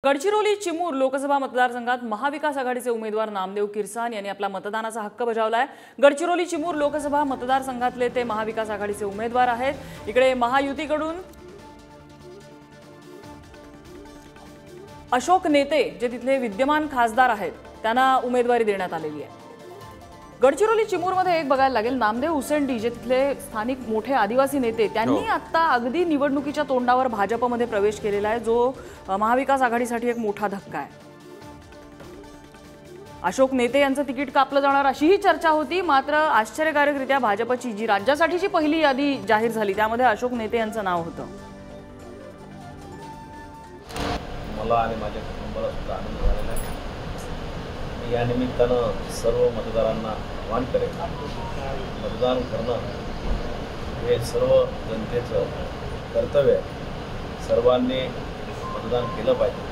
गडचिरोली चिमूर लोकसभा मतदारसंघात महाविकास आघाडीचे उमेदवार नामदेव किरसान यांनी आपला मतदानाचा हक्क बजावलाय। गडचिरोली चिमूर लोकसभा मतदारसंघातले ते महाविकास आघाडीचे उमेदवार आहेत। इकडे महायुतीकडून अशोक नेते जे तिथले विद्यमान खासदार आहेत त्यांना उमेदवारी देण्यात आलेली आहे। गडचिरोली चिमूरमध्ये एक बघायला लागेल, नामदेव उसेंडी जे तिथले स्थानिक मोठे आदिवासी नेते त्यांनी आता अगदी निवडणुकीच्या तोंडावर भाजपमध्ये प्रवेश केलेला आहे, जो महाविकास आघाडीसाठी एक मोठा धक्का आहे। अशोक नेते यांचं तिकीट कापलं जाणार अशीही चर्चा होती, मात्र आश्चर्यकारकरित्या भाजपची जी राज्यासाठीची पहिली यादी जाहीर झाली त्यामध्ये अशोक नेते यांचं नाव होतं। मला आणि माझ्या कुटुंबाला सुद्धा आनंद झालेला आहे। मी या निमित्तानं सर्व मतदारांना आवाहन करेन, मतदान करणं हे सर्व जनतेचं कर्तव्य आहे। सर्वांनी मतदान केलं पाहिजे।